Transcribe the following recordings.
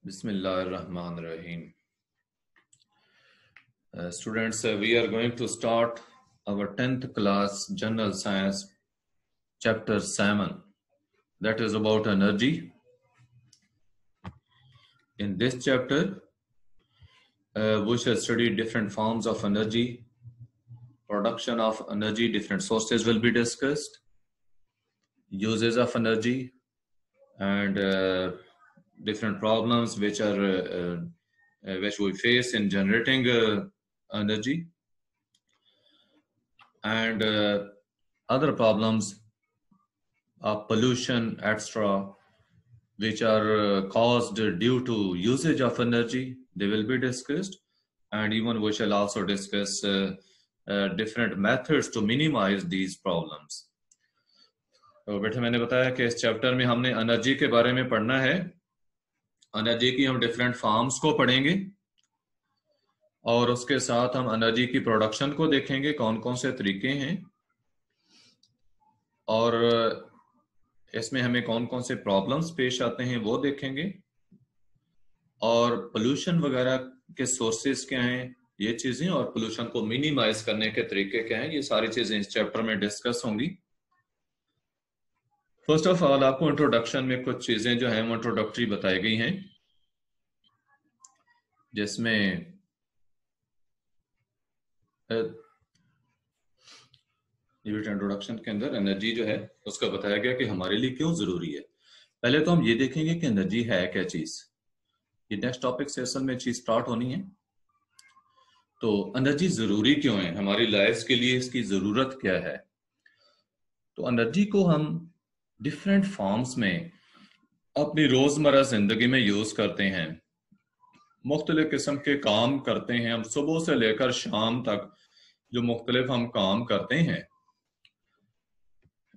Bismillahirrahmanirrahim. Students, we are going to start our 10th class General Science Chapter 7, that is about energy. In this chapter, we shall study different forms of energy, production of energy, different sources will be discussed, uses of energy, and different problems which we face in generating energy, and other problems of pollution, etc., which are caused due to usage of energy. They will be discussed, and even we shall also discuss different methods to minimize these problems. तो बेटा मैंने बताया कि इस chapter में हमने energy के बारे में पढ़ना है। एनर्जी की हम डिफरेंट फॉर्म्स को पढ़ेंगे और उसके साथ हम एनर्जी की प्रोडक्शन को देखेंगे, कौन कौन से तरीके हैं और इसमें हमें कौन कौन से प्रॉब्लम्स पेश आते हैं वो देखेंगे, और पोल्यूशन वगैरह के सोर्सेस क्या हैं, ये चीजें, और पोल्यूशन को मिनिमाइज करने के तरीके क्या हैं, ये सारी चीजें इस चैप्टर में डिस्कस होंगी। फर्स्ट ऑफ ऑल आपको इंट्रोडक्शन में कुछ चीजें जो हैं वो इंट्रोडक्टरी बताई गई हैं, जिसमें इंट्रोडक्शन के अंदर एनर्जी जो है उसका बताया गया कि हमारे लिए क्यों जरूरी है। पहले तो हम ये देखेंगे कि एनर्जी है क्या चीज। ये नेक्स्ट टॉपिक से असल में चीज स्टार्ट होनी है। तो एनर्जी जरूरी क्यों है, हमारी लाइफ के लिए इसकी जरूरत क्या है। तो एनर्जी को हम डिफरेंट फॉर्म्स में अपनी रोजमर्रा जिंदगी में यूज करते हैं। मुख्तलिफ किस्म के काम करते हैं हम, सुबह से लेकर शाम तक जो मुख्तलिफ हम काम करते हैं,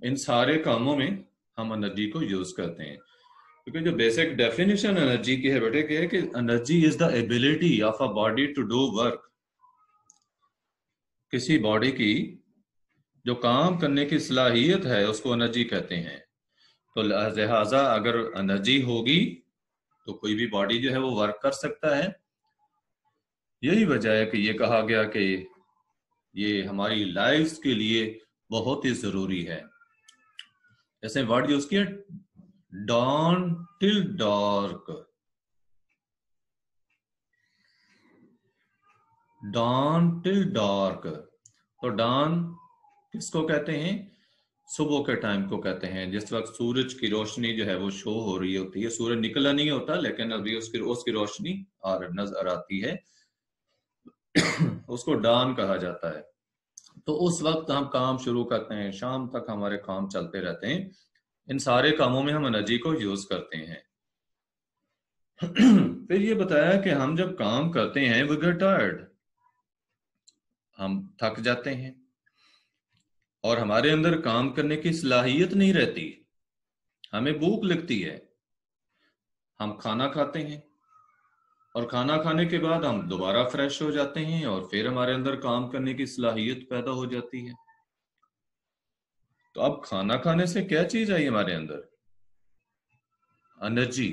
इन सारे कामों में हम एनर्जी को यूज करते हैं। क्योंकि जो बेसिक डेफिनेशन एनर्जी की है बेटे क्या है कि energy is the ability of a body to do work. किसी बॉडी की जो काम करने की सलाहियत है उसको एनर्जी कहते हैं। तो लिहाजा अगर एनर्जी होगी तो कोई भी बॉडी जो है वो वर्क कर सकता है। यही वजह है कि ये कहा गया कि ये हमारी लाइफ के लिए बहुत ही जरूरी है। जैसे वर्ड यूज किया dawn till dark, dawn till dark। तो dawn किसको कहते हैं, सुबह के टाइम को कहते हैं, जिस वक्त सूरज की रोशनी जो है वो शो हो रही होती है। सूरज निकला नहीं होता लेकिन अभी उसकी रोशनी नजर आती है, उसको dawn कहा जाता है। तो उस वक्त हम काम शुरू करते हैं, शाम तक हमारे काम चलते रहते हैं। इन सारे कामों में हम एनर्जी को यूज करते हैं। फिर ये बताया कि हम जब काम करते हैं वी गेट टायर्ड, हम थक जाते हैं और हमारे अंदर काम करने की सलाहियत नहीं रहती, हमें भूख लगती है, हम खाना खाते हैं और खाना खाने के बाद हम दोबारा फ्रेश हो जाते हैं और फिर हमारे अंदर काम करने की सलाहियत पैदा हो जाती है। तो अब खाना खाने से क्या चीज आई हमारे अंदर, एनर्जी।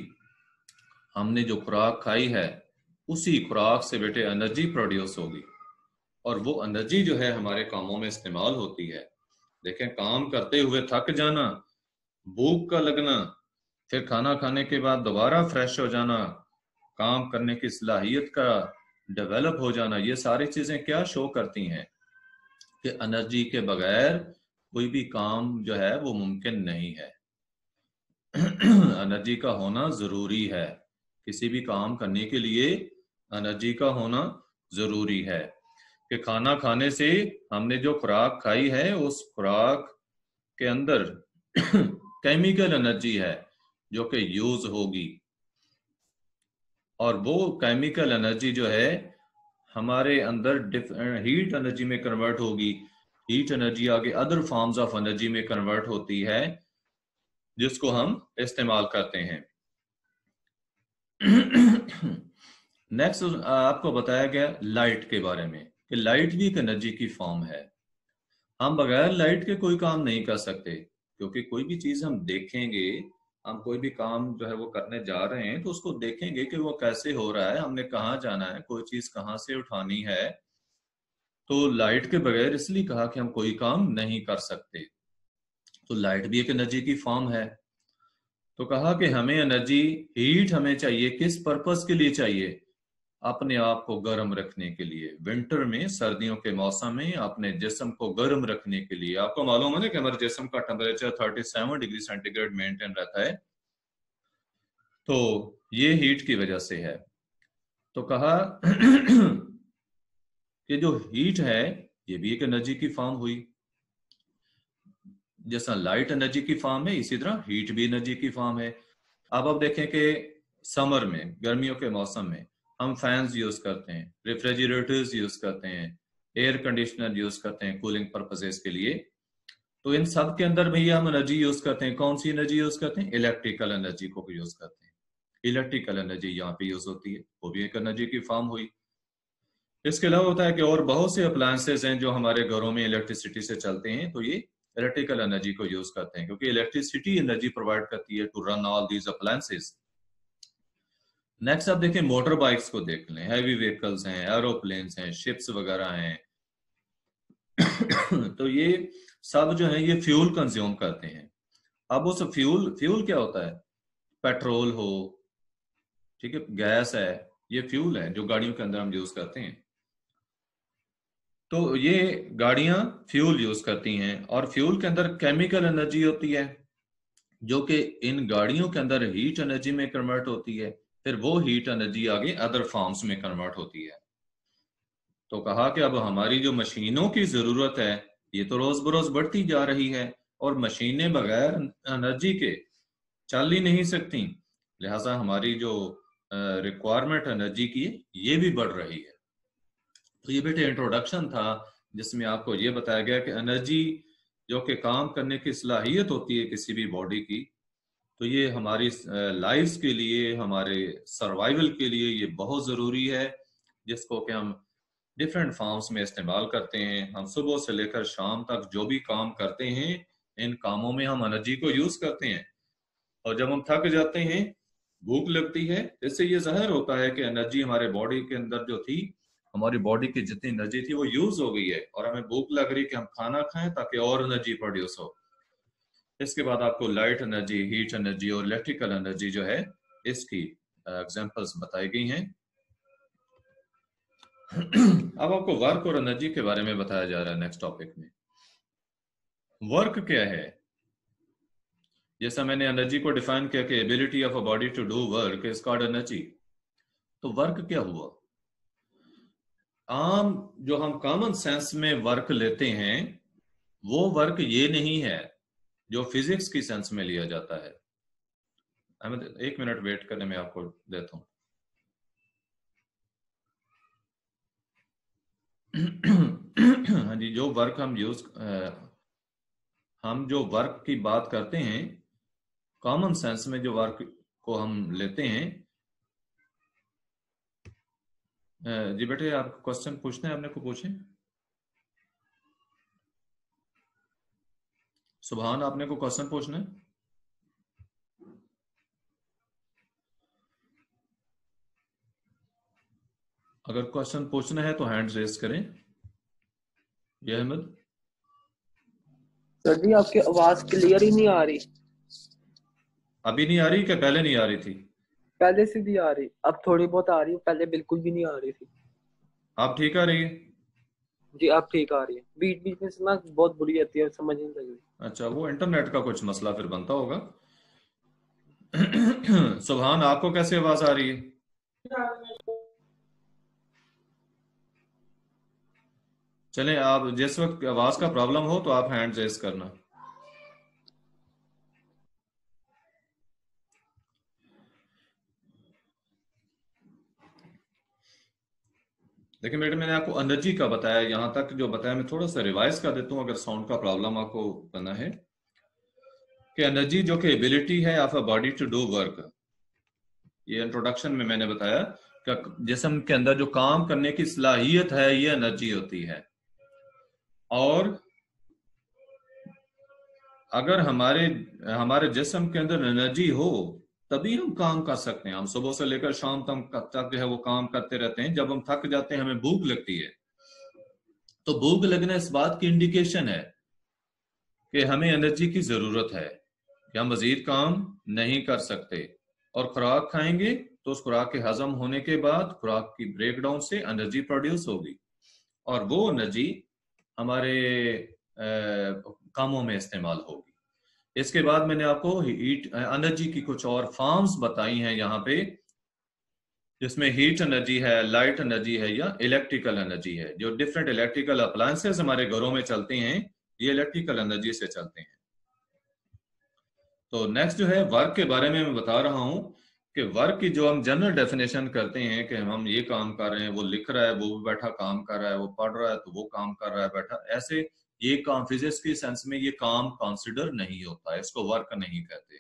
हमने जो खुराक खाई है उसी खुराक से बेटे एनर्जी प्रोड्यूस होगी और वो एनर्जी जो है हमारे कामों में इस्तेमाल होती है। देखें, काम करते हुए थक जाना, भूख का लगना, फिर खाना खाने के बाद दोबारा फ्रेश हो जाना, काम करने की सलाहियत का डेवलप हो जाना, ये सारी चीजें क्या शो करती हैं कि एनर्जी के बगैर कोई भी काम जो है वो मुमकिन नहीं है। एनर्जी का होना जरूरी है, किसी भी काम करने के लिए एनर्जी का होना जरूरी है। कि खाना खाने से हमने जो खुराक खाई है उस खुराक के अंदर केमिकल एनर्जी है जो कि यूज होगी, और वो केमिकल एनर्जी जो है हमारे अंदर हीट एनर्जी में कन्वर्ट होगी। हीट एनर्जी आगे अदर फॉर्म्स ऑफ एनर्जी में कन्वर्ट होती है जिसको हम इस्तेमाल करते हैं। नेक्स्ट आपको बताया गया लाइट के बारे में कि लाइट भी एक एनर्जी की फॉर्म है। हम बगैर लाइट के कोई काम नहीं कर सकते, क्योंकि कोई भी चीज हम देखेंगे हम कोई भी काम जो है वो करने जा रहे हैं तो उसको देखेंगे कि वो कैसे हो रहा है, हमने कहाँ जाना है, कोई चीज कहाँ से उठानी है। तो लाइट के बगैर इसलिए कहा कि हम कोई काम नहीं कर सकते। तो लाइट भी एक एनर्जी की फॉर्म है। तो कहा कि हमें एनर्जी, हीट हमें चाहिए, किस पर्पस के लिए चाहिए? अपने आप को गर्म रखने के लिए। विंटर में, सर्दियों के मौसम में अपने जिस्म को गर्म रखने के लिए। आपको मालूम है ना कि हमारे जिस्म का टेम्परेचर 37 डिग्री सेंटीग्रेड मेंटेन रहता है, तो ये हीट की वजह से है। तो कहा कि जो हीट है ये भी एक एनर्जी की फॉर्म हुई। जैसा लाइट एनर्जी की फॉर्म है, इसी तरह हीट भी एनर्जी की फॉर्म है। अब आप देखें कि समर में, गर्मियों के मौसम में हम फैंस यूज करते हैं, रेफ्रिजरेटर्स यूज करते हैं, एयर कंडीशनर यूज करते हैं कूलिंग पर्पसेस के लिए। तो इन सब के अंदर भी हम एनर्जी यूज करते हैं। कौन सी एनर्जी यूज करते हैं? इलेक्ट्रिकल एनर्जी को यूज करते हैं। इलेक्ट्रिकल एनर्जी यहाँ पे यूज होती है, वो भी एक एनर्जी की फॉर्म हुई। इसके अलावा होता है कि और बहुत से अप्लायंसेस हैं जो हमारे घरों में इलेक्ट्रिसिटी से चलते हैं, तो ये इलेक्ट्रिकल एनर्जी को यूज करते हैं, क्योंकि इलेक्ट्रिसिटी एनर्जी प्रोवाइड करती है to run all these appliances. Next आप देखें, मोटर बाइक्स को देख लें, हैवी व्हीकल्स हैं, एरोप्लेन्स हैं, शिप्स वगैरह हैं। तो ये सब जो है ये फ्यूल कंज्यूम करते हैं। अब उस फ्यूल क्या होता है? पेट्रोल हो, ठीक है, गैस है, ये फ्यूल है जो गाड़ियों के अंदर हम यूज करते हैं। तो ये गाड़ियां फ्यूल यूज करती हैं, और फ्यूल के अंदर केमिकल एनर्जी होती है जो कि इन गाड़ियों के अंदर हीट एनर्जी में कन्वर्ट होती है। फिर वो हीट एनर्जी आगे अदर फॉर्म्स में कन्वर्ट होती है। तो कहा कि अब हमारी जो मशीनों की जरूरत है ये तो रोज बरोज बढ़ती जा रही है, और मशीनें बगैर एनर्जी के चल ही नहीं सकती। लिहाजा हमारी जो रिक्वायरमेंट एनर्जी की है ये भी बढ़ रही है। तो ये बेटे इंट्रोडक्शन था जिसमें आपको ये बताया गया कि एनर्जी जो कि काम करने की सलाहियत होती है किसी भी बॉडी की, तो ये हमारी लाइफ के लिए, हमारे सर्वाइवल के लिए ये बहुत ज़रूरी है, जिसको कि हम डिफरेंट फॉर्म्स में इस्तेमाल करते हैं। हम सुबह से लेकर शाम तक जो भी काम करते हैं, इन कामों में हम एनर्जी को यूज करते हैं। और जब हम थक जाते हैं, भूख लगती है, इससे ये जाहिर होता है कि एनर्जी हमारे बॉडी के अंदर जो थी, हमारी बॉडी की जितनी एनर्जी थी वो यूज हो गई है, और हमें भूख लग रही कि हम खाना खाएं ताकि और एनर्जी प्रोड्यूस हो। इसके बाद आपको लाइट एनर्जी, हीट एनर्जी और इलेक्ट्रिकल एनर्जी जो है इसकी एग्जांपल्स बताई गई हैं। अब आपको वर्क और एनर्जी के बारे में बताया जा रहा है नेक्स्ट टॉपिक में। वर्क क्या है? जैसा मैंने एनर्जी को डिफाइन किया कि ability of a body to do work is called energy. तो वर्क क्या हुआ? आम जो हम कॉमन सेंस में वर्क लेते हैं वो वर्क ये नहीं है जो फिजिक्स की सेंस में लिया जाता है। एक मिनट वेट करने में आपको देता हूं। हाँ जी, जो वर्क हम जो वर्क की बात करते हैं, कॉमन सेंस में जो वर्क को हम लेते हैं। जी बेटे, आपको क्वेश्चन पूछना है, अपने को पूछें। सुभान, आपने को क्वेश्चन पूछना है? अगर क्वेश्चन पूछना है तो हैंड रेज करें। ये अहमद, सर जी आपकी आवाज क्लियर ही नहीं आ रही। अभी नहीं आ रही क्या? पहले नहीं आ रही थी? पहले से भी आ रही, अब थोड़ी बहुत आ रही है, पहले बिल्कुल भी नहीं आ रही थी। आप ठीक आ रही है? जी अब ठीक आ रही है, बीच बीच में से ना बहुत बुरी आती है, समझ नहीं लग रही। अच्छा, वो इंटरनेट का कुछ मसला फिर बनता होगा। सुभान, आपको कैसे आवाज आ रही है? चलें, आप जिस वक्त आवाज का प्रॉब्लम हो तो आप हैंड रेज करना। देखिए बेटे, मैंने आपको एनर्जी का बताया, यहां तक जो बताया मैं थोड़ा सा रिवाइज कर देता हूं अगर साउंड का प्रॉब्लम आपको बना है। कि एनर्जी जो कि एबिलिटी है of a body to do work, ये इंट्रोडक्शन में मैंने बताया कि जिस्म के अंदर जो काम करने की सलाहियत है ये एनर्जी होती है। और अगर हमारे हमारे जिस्म के अंदर एनर्जी हो तभी हम काम कर सकते हैं। हम सुबह से लेकर शाम तक जो है वो काम करते रहते हैं। जब हम थक जाते हैं, हमें भूख लगती है, तो भूख लगना इस बात की इंडिकेशन है कि हमें एनर्जी की जरूरत है, कि हम मजीद काम नहीं कर सकते। और खुराक खाएंगे तो उस खुराक के हजम होने के बाद खुराक की ब्रेकडाउन से एनर्जी प्रोड्यूस होगी, और वो एनर्जी हमारे कामों में इस्तेमाल होगी। इसके बाद मैंने आपको हीट एनर्जी की कुछ और फॉर्म्स बताई हैं यहाँ पे, जिसमें हीट एनर्जी है, लाइट एनर्जी है, या इलेक्ट्रिकल एनर्जी है। जो डिफरेंट इलेक्ट्रिकल अप्लायंसेस हमारे घरों में चलते हैं, ये इलेक्ट्रिकल एनर्जी से चलते हैं। तो नेक्स्ट जो है वर्क के बारे में मैं बता रहा हूं कि वर्क की जो हम जनरल डेफिनेशन करते हैं कि हम ये काम कर रहे हैं, वो लिख रहा है, वो भी बैठा काम कर रहा है, वो पढ़ रहा है तो वो काम कर रहा है बैठा, ऐसे ये काम फिजिक्स की सेंस में ये काम कंसिडर नहीं होता है, इसको वर्क नहीं कहते।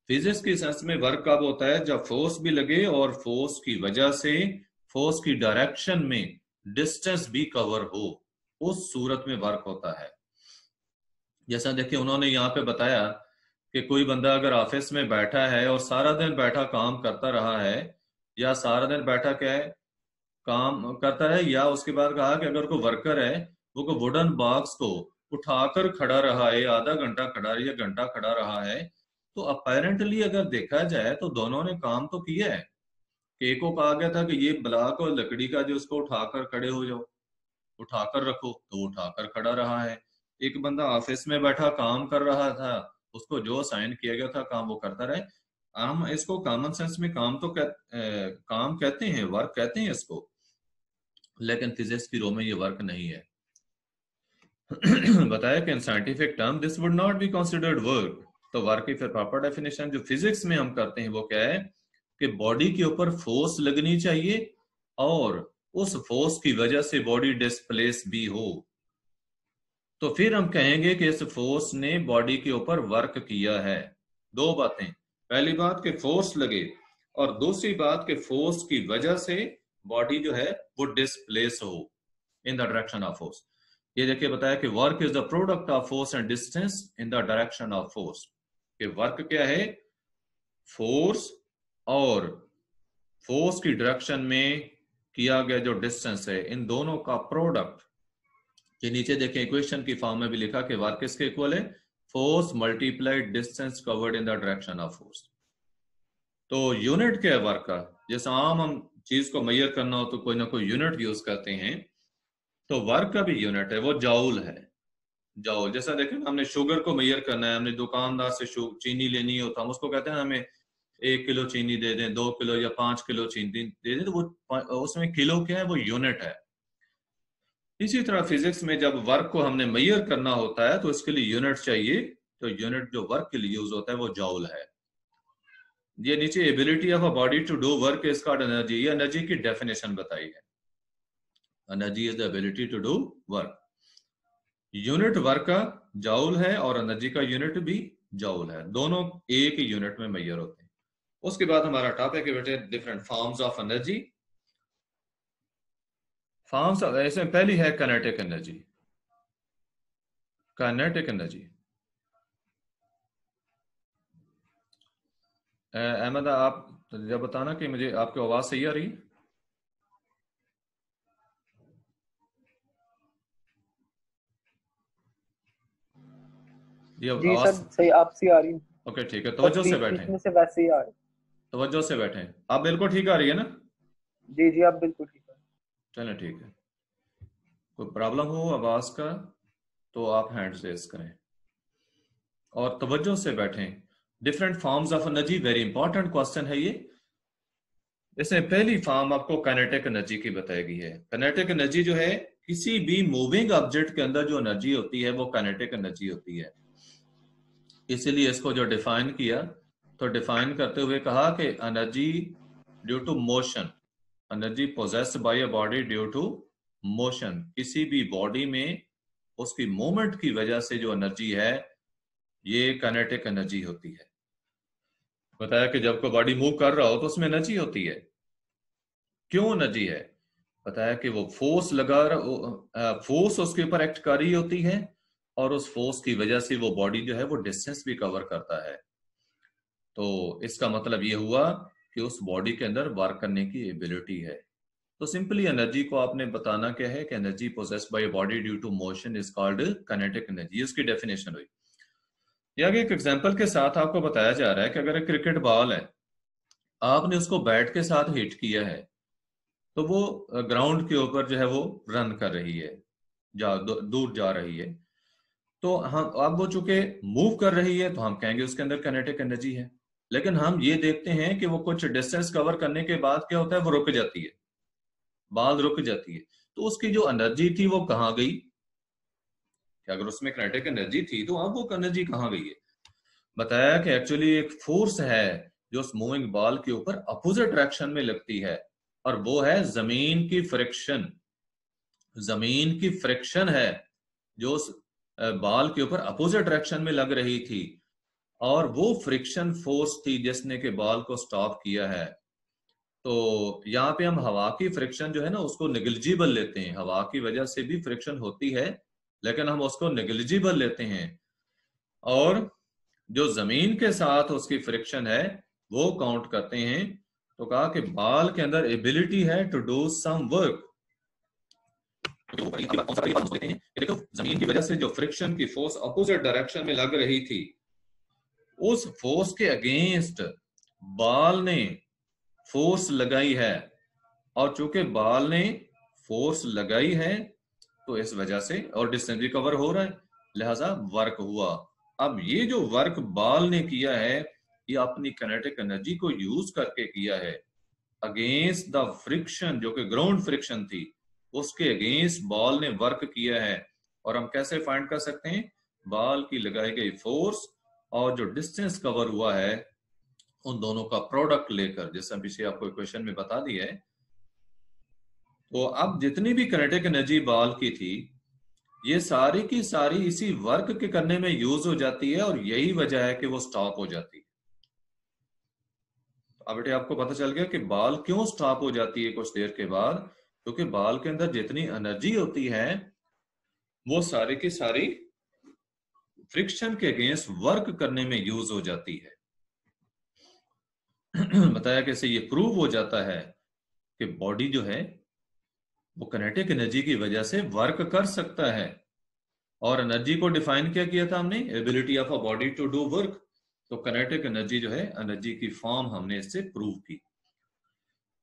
फिजिक्स की सेंस में वर्क कब होता है? जब फोर्स भी लगे और फोर्स की वजह से फोर्स की डायरेक्शन में डिस्टेंस भी कवर हो, उस सूरत में वर्क होता है। जैसा देखिए उन्होंने यहाँ पे बताया कि कोई बंदा अगर ऑफिस में बैठा है और सारा दिन बैठा काम करता रहा है, या सारा दिन बैठा क्या है काम करता है, या उसके बाद कहा कि अगर कोई वर्कर है वो को वुडन बॉक्स को उठाकर खड़ा रहा है, आधा घंटा खड़ा या घंटा खड़ा रहा है, तो अपेरेंटली अगर देखा जाए तो दोनों ने काम तो किया है। कि एक को कहा गया था कि ये ब्लॉक और लकड़ी का जो उसको उठाकर खड़े हो जाओ, उठाकर रखो, तो वो उठाकर खड़ा रहा है। एक बंदा ऑफिस में बैठा काम कर रहा था, उसको जो असाइन किया गया था काम वो करता रहे। हम इसको कॉमन सेंस में काम कहते हैं, वर्क कहते हैं इसको, लेकिन फिजिक्स की रो में ये वर्क नहीं है। बताया कि in scientific term this would not be considered work. तो वर्क की फिर प्रॉपर डेफिनेशन जो फिजिक्स में हम करते हैं वो क्या है कि बॉडी के ऊपर फोर्स लगनी चाहिए और उस फोर्स की वजह से बॉडी डिस्प्लेस भी हो, तो फिर हम कहेंगे कि इस फोर्स ने बॉडी के ऊपर वर्क किया है। दो बातें, पहली बात कि फोर्स लगे, और दूसरी बात कि फोर्स की वजह से बॉडी जो है वो डिस्प्लेस हो in the direction of force. ये देखिए बताया कि work is the product of force and distance in the direction of force. कि वर्क क्या है? फोर्स और फोर्स की डायरेक्शन में किया गया जो डिस्टेंस है, इन दोनों का प्रोडक्ट। ये नीचे देखें इक्वेशन की फॉर्म में भी लिखा कि वर्क किसके इक्वल है? Force multiplied distance covered in the direction of force. तो यूनिट क्या है वर्क का? जैसे आम हम चीज को मेजर करना हो तो कोई ना कोई यूनिट यूज करते हैं, तो वर्क का भी यूनिट है, वो जाउल है। जाउल जैसा देखें हमने शुगर को मेजर करना है, हमने दुकानदार से चीनी लेनी हो तो हम उसको कहते हैं हमें 1 किलो चीनी दे दें, 2 किलो या 5 किलो चीनी दे दें, तो वो उसमें किलो क्या है? वो यूनिट है। इसी तरह फिजिक्स में जब वर्क को हमने मेजर करना होता है तो इसके लिए यूनिट चाहिए, तो यूनिट जो वर्क के लिए यूज होता है वो जॉल है। ये नीचे ability of a body to do work is called energy, ये एनर्जी की डेफिनेशन बताई है। Energy is the ability to do work. Unit work का जॉल है और एनर्जी का यूनिट भी जॉल है, दोनों एक ही यूनिट में मेजर होते हैं। उसके बाद हमारा टॉपिक है बेटे different forms of energy. Forms ऐसे पहली है kinetic energy. Kinetic energy, Ahmad आप जब बताना कि मुझे आपकी आवाज सही आ रही है। जी सर सही आपसे आ रही है। ओके ठीक है, तवज्जो से बैठें। में से वैसे ही आ रही। तवज्जो से बैठें। आप बिल्कुल ठीक आ रही है ना? जी जी आप बिल्कुल ठीक है। चलें ठीक है। कोई प्रॉब्लम हो आवाज का तो आप हैंड रेज करें और तवज्जो से बैठें। Different forms of energy, very important question है ये। इसमें पहली फॉर्म आपको काइनेटिक एनर्जी की बताई गई है। काइनेटिक एनर्जी जो है किसी भी मूविंग ऑब्जेक्ट के अंदर जो एनर्जी होती है वो काइनेटिक एनर्जी होती है। इसीलिए इसको जो डिफाइन किया, तो डिफाइन करते हुए कहा कि energy due to motion, energy possessed by a body due to motion. किसी भी बॉडी में उसकी मूवमेंट की वजह से जो एनर्जी है ये काइनेटिक एनर्जी होती है। बताया कि जब कोई बॉडी मूव कर रहा हो तो उसमें एनर्जी होती है। क्यों एनर्जी है? बताया कि वो फोर्स लगा फोर्स उसके ऊपर एक्ट कर रही होती है, और उस फोर्स की वजह से वो बॉडी जो है वो डिस्टेंस भी कवर करता है। तो इसका मतलब ये हुआ कि उस बॉडी के अंदर वर्क करने की एबिलिटी है। तो सिंपली एनर्जी को आपने बताना क्या है कि energy possessed by body due to motion is called kinetic energy, उसकी डेफिनेशन हुई। ये आगे एक एग्जांपल के साथ आपको बताया जा रहा है कि अगर एक क्रिकेट बॉल है, आपने उसको बैट के साथ हिट किया है, तो वो ग्राउंड के ऊपर जो है वो रन कर रही है, दूर जा रही है। तो हम अब वो चूंकि मूव कर रही है तो हम कहेंगे उसके अंदर काइनेटिक एनर्जी है। लेकिन हम ये देखते हैं कि वो कुछ डिस्टेंस कवर करने के बाद क्या होता है, वो रुक जाती है, बॉल रुक जाती है। तो उसकी जो एनर्जी थी वो कहाँ गई? कि अगर उसमें काइनेटिक एनर्जी थी तो अब वो एनर्जी कहाँ गई है? बताया कि एक्चुअली एक फोर्स है जो उस मूविंग बॉल के ऊपर अपोजिट डायरेक्शन में लगती है, और वो है जमीन की फ्रिक्शन। जमीन की फ्रिक्शन है जो उस बॉल के ऊपर अपोजिट डायरेक्शन में लग रही थी, और वो फ्रिक्शन फोर्स थी जिसने के बॉल को स्टॉप किया है। तो यहाँ पे हम हवा की फ्रिक्शन जो है ना उसको नेग्लिजिबल लेते हैं। हवा की वजह से भी फ्रिक्शन होती है, लेकिन हम उसको नेग्लिजिबल लेते हैं। और जो जमीन के साथ उसकी फ्रिक्शन है वो काउंट करते हैं। तो कहा कि बॉल के अंदर एबिलिटी है टू डू सम वर्क। देखो जमीन की वजह से जो फ्रिक्शन की फोर्स अपोजिट डायरेक्शन में लग रही थी, उस फोर्स के अगेंस्ट बॉल ने फोर्स लगाई है, और चूंकि बॉल ने फोर्स लगाई है तो इस वजह से और डिस्टेंस भी कवर हो रहा है, लिहाजा वर्क हुआ। अब ये जो वर्क बॉल ने किया है ये अपनी काइनेटिक एनर्जी को यूज करके किया है अगेंस्ट द फ्रिक्शन, जो कि ग्राउंड फ्रिक्शन थी, उसके अगेंस्ट बॉल ने वर्क किया है। और हम कैसे फाइंड कर सकते हैं? बॉल की लगाई गई फोर्स और जो डिस्टेंस कवर हुआ है उन दोनों का प्रोडक्ट लेकर, जैसे पीछे आपको क्वेश्चन में बता दिया है। तो अब जितनी भी काइनेटिक एनर्जी बॉल की थी ये सारी की सारी इसी वर्क के करने में यूज हो जाती है, और यही वजह है कि वो स्टॉप हो जाती है। अब बेटे आपको पता चल गया कि बॉल क्यों स्टॉप हो जाती है कुछ देर के बाद, क्योंकि बॉल के अंदर जितनी एनर्जी होती है वो सारी की सारी फ्रिक्शन के अगेंस्ट वर्क करने में यूज हो जाती है। बताया कैसे ये प्रूव हो जाता है कि बॉडी जो है वो काइनेटिक एनर्जी की वजह से वर्क कर सकता है। और एनर्जी को डिफाइन क्या किया था हमने? Ability of a body to do work. तो काइनेटिक एनर्जी जो है एनर्जी की फॉर्म हमने इससे प्रूव की।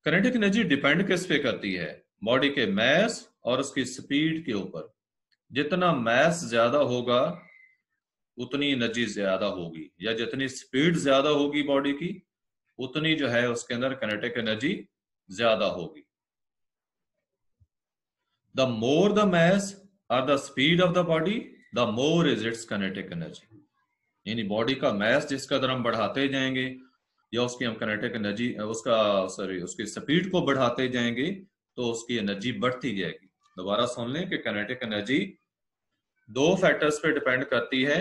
काइनेटिक एनर्जी डिपेंड किस पे करती है? बॉडी के मास और उसकी स्पीड के ऊपर। जितना मास ज्यादा होगा उतनी एनर्जी ज्यादा होगी, या जितनी स्पीड ज्यादा होगी बॉडी की उतनी जो है उसके अंदर काइनेटिक एनर्जी ज्यादा होगी। द मोर द मास और the speed of the body the more is it's kinetic energy. यानी बॉडी का मास जिसका कदर हम बढ़ाते जाएंगे या उसकी हम काइनेटिक एनर्जी उसकी स्पीड को बढ़ाते जाएंगे तो उसकी एनर्जी बढ़ती जाएगी। दोबारा सुन लें कि काइनेटिक एनर्जी दो फैक्टर्स पे डिपेंड करती है,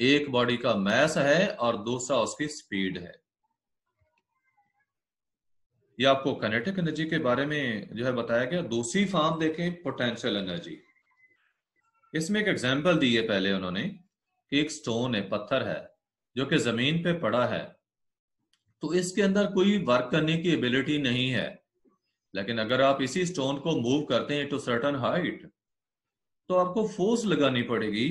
एक बॉडी का मास है और दूसरा उसकी स्पीड है। ये आपको काइनेटिक एनर्जी के बारे में जो है बताया गया। दूसरी फॉर्म देखें, पोटेंशियल एनर्जी। इसमें एक एग्जांपल दी है पहले उन्होंने कि एक स्टोन है, पत्थर है जो कि जमीन पे पड़ा है, तो इसके अंदर कोई वर्क करने की एबिलिटी नहीं है, लेकिन अगर आप इसी स्टोन को मूव करते हैं टू सर्टेन हाइट तो आपको फोर्स लगानी पड़ेगी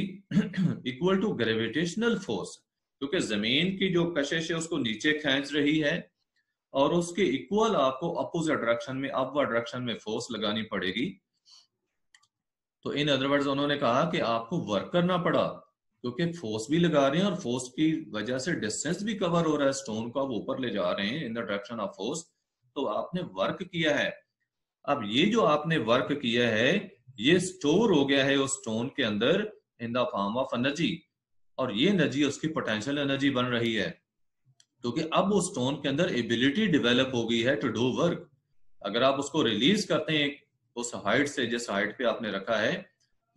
इक्वल टू ग्रेविटेशनल फोर्स, क्योंकि जमीन की जो कशिश है उसको नीचे खींच रही है और उसके इक्वल आपको अपोजिट डायरेक्शन में, अपवर्ड डायरेक्शन में फोर्स लगानी पड़ेगी। तो इन अदर वर्ड्स उन्होंने कहा कि आपको वर्क करना पड़ा, क्योंकि फोर्स भी लगा रहे हैं और फोर्स की वजह से डिस्टेंस भी कवर हो रहा है, स्टोन को आप ऊपर ले जा रहे हैं in the direction of force, तो आपने वर्क किया है। अब ये जो आपने वर्क किया है ये स्टोर हो गया है उस स्टोन के अंदर in the form of energy, और ये एनर्जी उसकी पोटेंशियल एनर्जी बन रही है, क्योंकि अब वो स्टोन के अंदर एबिलिटी डेवलप हो गई है टू डू वर्क। अगर आप उसको रिलीज करते हैं उस हाइट से, जिस हाइट पे आपने रखा है,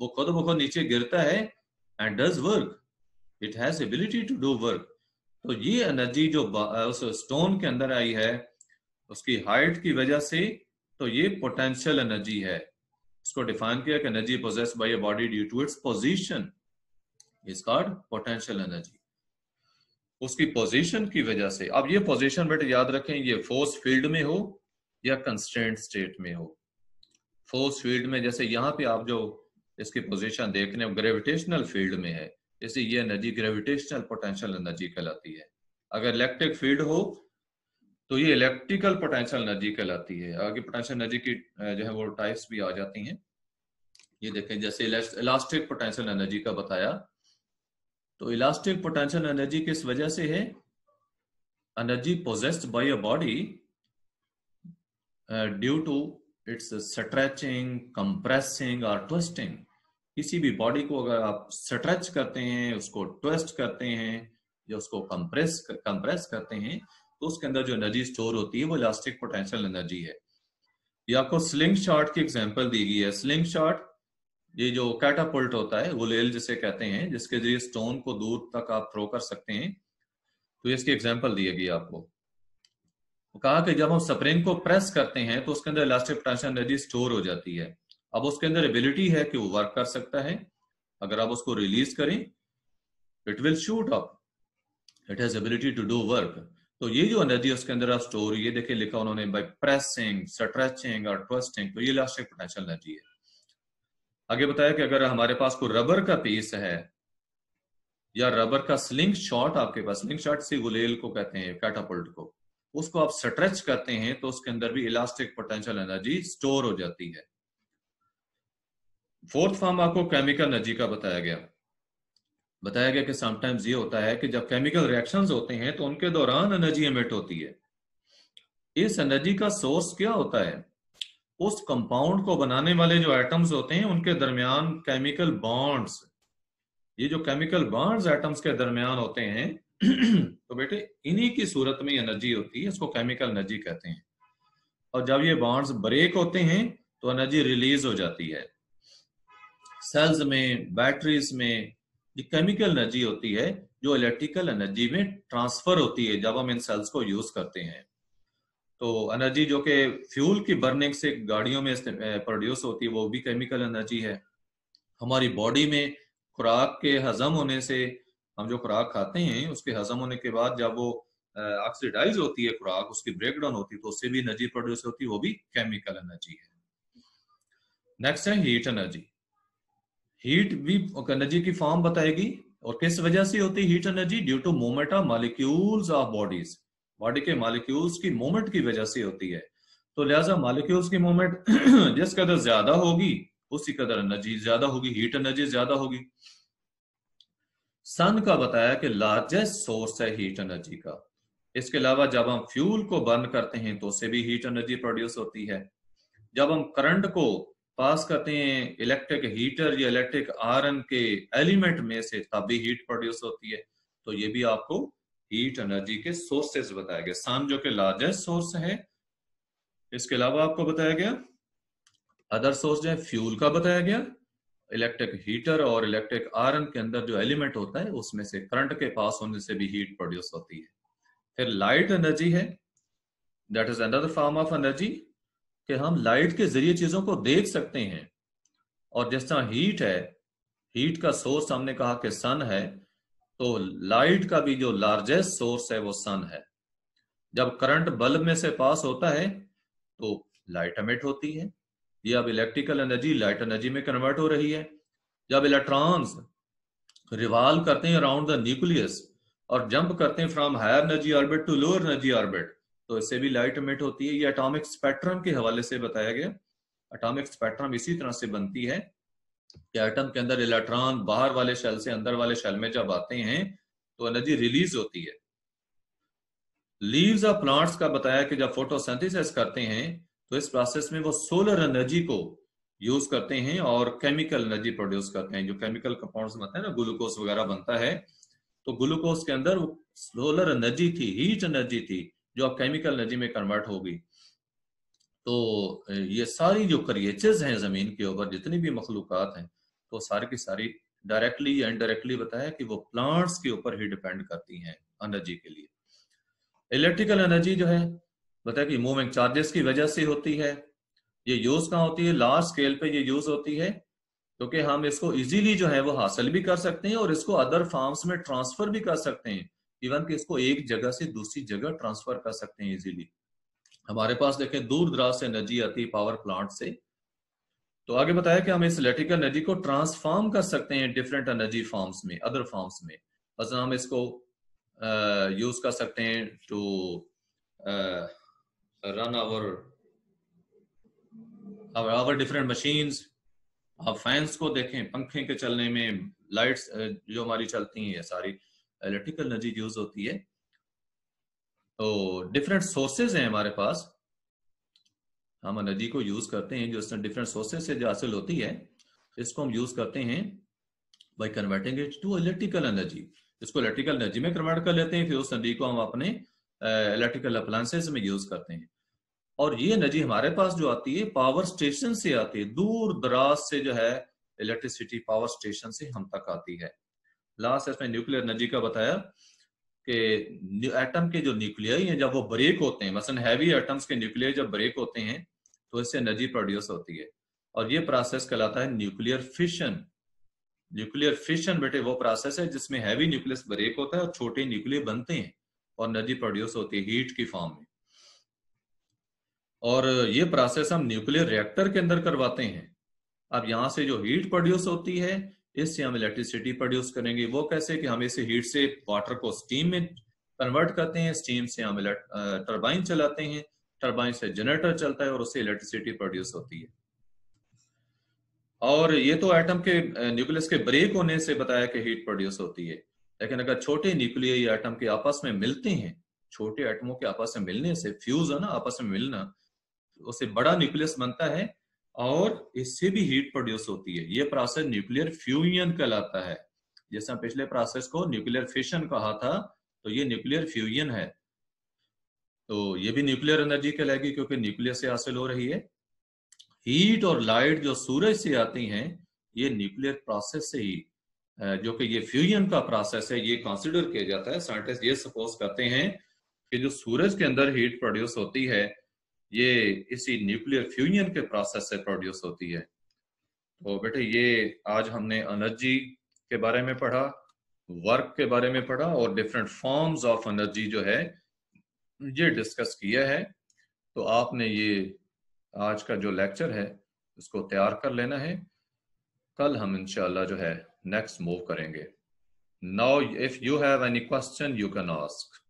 वो खुद ब खुद नीचे गिरता है and does work, it has ability to do work. तो ये एनर्जी जो उस स्टोन के अंदर आई है उसकी हाइट की वजह से, तो ये पोटेंशियल एनर्जी है। इसको डिफाइन किया कि energy possessed by a body due to its position is called potential energy. उसकी पोजीशन की वजह से, अब ये पोजीशन बेटे याद रखें, ये फोर्स फील्ड में हो या कंस्ट्रेंट स्टेट में हो। फोर्स फील्ड में जैसे यहाँ पे आप जो इसकी पोजीशन देख रहे हो ग्रेविटेशनल फील्ड में है, जैसे ये एनर्जी ग्रेविटेशनल पोटेंशियल एनर्जी कहलाती है। अगर इलेक्ट्रिक फील्ड हो तो ये इलेक्ट्रिकल पोटेंशियल एनर्जी कहलाती है। आगे पोटेंशियल एनर्जी की जो है वो टाइप्स भी आ जाती हैं। ये देखें जैसे इलास्टिक पोटेंशियल एनर्जी का बताया, तो इलास्टिक पोटेंशियल एनर्जी किस वजह से है? Energy possessed by a body due to its stretching, compressing और ट्विस्टिंग। किसी भी बॉडी को अगर आप स्ट्रेच करते हैं, उसको ट्विस्ट करते हैं या उसको कंप्रेस करते हैं, तो उसके अंदर जो एनर्जी स्टोर होती है वो इलास्टिक पोटेंशियल एनर्जी है। ये आपको स्लिंग शॉट की एग्जांपल दी गई है। स्लिंग शॉट, ये जो कैटापल्ट होता है, गुलेल जिसे कहते हैं, जिसके जरिए स्टोन को दूर तक आप थ्रो कर सकते हैं, तो इसकी एग्जांपल दी गई आपको। कहा कि जब हम स्प्रिंग को प्रेस करते हैं तो उसके अंदर इलास्टिक पोटेंशियल एनर्जी स्टोर हो जाती है। अब उसके अंदर एबिलिटी है कि वो वर्क कर सकता है। अगर आप उसको रिलीज करें, it will shoot up, it has ability to do work. तो ये जो एनर्जी उसके अंदर आप स्टोर, ये देखिए लिखा उन्होंने बाय प्रेसिंग, स्ट्रेचिंग और ट्विस्टिंग, तो ये इलास्टिक पोटेंशियल एनर्जी है। आगे बताया कि अगर हमारे पास कोई रबर का पीस है या रबर का स्लिंग शॉट आपके पास, स्लिंग शॉट से गुलेल को कहते हैं, कैटापल्ट को, उसको आप स्ट्रेच करते हैं तो उसके अंदर भी इलास्टिक पोटेंशियल एनर्जी स्टोर हो जाती है। फोर्थ फॉर्म आपको केमिकल एनर्जी का बताया गया कि समटाइम्स ये होता है कि जब केमिकल रिएक्शंस होते हैं तो उनके दौरान एनर्जी एमिट होती है। इस एनर्जी का सोर्स क्या होता है? उस कंपाउंड को बनाने वाले जो एटम्स होते हैं उनके दरमियान केमिकल बॉन्ड्स, ये जो केमिकल बॉन्ड्स एटम्स के दरमियान होते हैं तो बेटे इन्हीं की सूरत में एनर्जी होती है, इसको केमिकल एनर्जी कहते हैं। और जब ये बॉन्ड्स ब्रेक होते हैं तो एनर्जी रिलीज हो जाती है। सेल्स में, बैटरीज में ये केमिकल एनर्जी होती है जो इलेक्ट्रिकल एनर्जी में ट्रांसफर होती है जब हम इन सेल्स को यूज करते हैं। तो एनर्जी जो कि फ्यूल की बर्निंग से गाड़ियों में प्रोड्यूस होती है वो भी केमिकल एनर्जी है। हमारी बॉडी में खुराक के हजम होने से, हम जो खुराक खाते हैं उसके हजम होने के बाद जब वो ऑक्सीडाइज होती है खुराक, उसकी ब्रेकडाउन होती है तो उससे भी एनर्जी प्रोड्यूस होती है, वो भी केमिकल एनर्जी है। नेक्स्ट है हीट एनर्जी। हीट भी एनर्जी की फॉर्म बताएगी। और किस वजह से होती है heat energy? Due to movement of molecules of bodies, body के मॉलिक्यूल्स की मूवमेंट की वजह से होती है। तो लिहाजा मॉलिक्यूल्स की मूवमेंट जिस कदर ज्यादा होगी उसी कदर एनर्जी ज्यादा होगी, हीट एनर्जी ज्यादा होगी। सन का बताया कि लार्जेस्ट सोर्स है हीट एनर्जी का। इसके अलावा जब हम फ्यूल को बर्न करते हैं तो उससे भी हीट एनर्जी प्रोड्यूस होती है। जब हम करंट को पास करते हैं इलेक्ट्रिक हीटर या इलेक्ट्रिक आयरन के एलिमेंट में से, तब भी हीट प्रोड्यूस होती है। तो ये भी आपको हीट एनर्जी के सोर्सेस बताया गया। सन जो कि लार्जेस्ट सोर्स है। इसके अलावा आपको बताया गया अदर सोर्स जो है फ्यूल का बताया गया, इलेक्ट्रिक हीटर और इलेक्ट्रिक आयरन के अंदर जो एलिमेंट होता है उसमें से करंट के पास होने से भी हीट प्रोड्यूस होती है। फिर लाइट एनर्जी है, that is another form of energy, कि हम लाइट के जरिए चीजों को देख सकते हैं। और जिस तरह हीट है, हीट का सोर्स हमने कहा कि सन है, तो लाइट का भी जो लार्जेस्ट सोर्स है वो सन है। जब करंट बल्ब में से पास होता है तो लाइट एमिट होती है। ये अब इलेक्ट्रिकल एनर्जी लाइट एनर्जी में कन्वर्ट हो रही है। जब इलेक्ट्रॉन्स रिवॉल्व करते हैं अराउंड द न्यूक्लियस और जंप करते हैं from higher energy orbit to lower energy orbit, तो इससे भी लाइट एमिट होती है। ये एटॉमिक स्पेक्ट्रम के हवाले से बताया गया। एटॉमिक स्पेक्ट्रम इसी तरह से बनती है कि एटम के अंदर इलेक्ट्रॉन बाहर वाले शेल से अंदर वाले शेल में जब आते हैं तो एनर्जी रिलीज होती है। लीव्स ऑफ प्लांट्स का बताया कि जब फोटोसिंथेसिस करते हैं तो इस प्रोसेस में वो सोलर एनर्जी को यूज करते हैं और केमिकल एनर्जी प्रोड्यूस करते हैं। जो केमिकल कंपाउंड्स बनते हैं ना, ग्लूकोज वगैरह बनता है, तो ग्लूकोज के अंदर सोलर एनर्जी थी, हीट एनर्जी थी, जो अब केमिकल एनर्जी में कन्वर्ट हो गई। तो ये सारी जो क्रिएचर्स हैं जमीन के ऊपर, जितनी भी मखलूकात हैं, तो सारी की सारी डायरेक्टली या इनडायरेक्टली बताया कि वो प्लांट्स के ऊपर ही डिपेंड करती हैं एनर्जी के लिए। इलेक्ट्रिकल एनर्जी जो है बताया कि मूविंग चार्जेस की वजह से होती है, ये यूज कहाँ होती है? लार्ज स्केल पे ये यूज होती है, क्योंकि हम इसको इजीली जो है वो हासिल भी कर सकते हैं और इसको अदर फार्म्स में ट्रांसफर भी कर सकते हैं। इवन कि इसको एक जगह से दूसरी जगह ट्रांसफर कर सकते हैं इजीली। हमारे पास देखें दूर दराज से एनर्जी आती है पावर प्लांट से, तो आगे बताया कि हम इस इलेक्ट्रिकल एनर्जी को ट्रांसफॉर्म कर सकते हैं डिफरेंट एनर्जी फॉर्म्स में, अदर फॉर्म्स में। बस हम इसको यूज कर सकते हैं to run our different machines. आप फैंस को देखें, पंखे के चलने में, लाइट्स जो हमारी चलती हैं, ये सारी इलेक्ट्रिकल एनर्जी यूज होती है। तो डिफरेंट सोर्सेज हैं हमारे पास, हम एनर्जी को यूज करते हैं जो डिफरेंट सोर्सेज से जो हासिल होती है, इसको हम यूज करते हैं by converting it to electrical energy. इसको इलेक्ट्रिकल एनर्जी में कन्वर्ट कर लेते हैं, फिर उस एनर्जी को हम अपने इलेक्ट्रिकल अप्लायंसेस में यूज करते हैं। और ये एनर्जी हमारे पास जो आती है पावर स्टेशन से आती है, दूर दराज से जो है इलेक्ट्रिसिटी पावर स्टेशन से हम तक आती है। लास्ट इसमें न्यूक्लियर एनर्जी का बताया कि एटम के जो न्यूक्लियाई हैं जब वो ब्रेक होते हैं, मसलन हैवी एटम्स के न्यूक्लियाई जब ब्रेक होते हैं तो इससे एनर्जी प्रोड्यूस होती है, और ये प्रोसेस कहलाता है न्यूक्लियर फिशन। न्यूक्लियर फिशन बेटे वो प्रोसेस है जिसमें हैवी न्यूक्लियस ब्रेक होता है और छोटे न्यूक्लियर बनते हैं और एनर्जी प्रोड्यूस होती है हीट की फॉर्म में। और ये प्रोसेस हम न्यूक्लियर रिएक्टर के अंदर करवाते हैं। अब यहां से जो हीट प्रोड्यूस होती है इससे हम इलेक्ट्रिसिटी प्रोड्यूस करेंगे। वो कैसे? कि हम इस हीट से वाटर को स्टीम में कन्वर्ट करते हैं, स्टीम से हम टरबाइन चलाते हैं, टरबाइन से जनरेटर चलता है और उससे इलेक्ट्रिसिटी प्रोड्यूस होती है। और ये तो एटम के न्यूक्लियस के ब्रेक होने से बताया कि हीट प्रोड्यूस होती है, लेकिन अगर छोटे न्यूक्लियाई एटम के आपस में मिलते हैं, छोटे एटमों के आपस में मिलने से, फ्यूज है ना, आपस में मिलना, उससे बड़ा न्यूक्लियस बनता है और इससे भी हीट प्रोड्यूस होती है। ये प्रोसेस न्यूक्लियर फ्यूजन कहलाता है। जैसे हम पिछले प्रोसेस को न्यूक्लियर फिशन कहा था, तो ये न्यूक्लियर फ्यूजन है। तो ये भी न्यूक्लियर एनर्जी कहलाएगी क्योंकि न्यूक्लियस से हासिल हो रही है। हीट और लाइट जो सूरज से आती हैं, ये न्यूक्लियर प्रोसेस से ही, जो कि ये फ्यूजन का प्रोसेस है, ये कंसिडर किया जाता है। साइंटिस्ट ये सपोज करते हैं कि जो सूरज के अंदर हीट प्रोड्यूस होती है ये इसी न्यूक्लियर फ्यूजन के प्रोसेस से प्रोड्यूस होती है। तो बेटे ये आज हमने एनर्जी के बारे में पढ़ा, वर्क के बारे में पढ़ा और डिफरेंट फॉर्म्स ऑफ एनर्जी जो है ये डिस्कस किया है। तो आपने ये आज का जो लेक्चर है इसको तैयार कर लेना है, कल हम इंशाल्लाह जो है नेक्स्ट मूव करेंगे। Now if you have any question you can ask.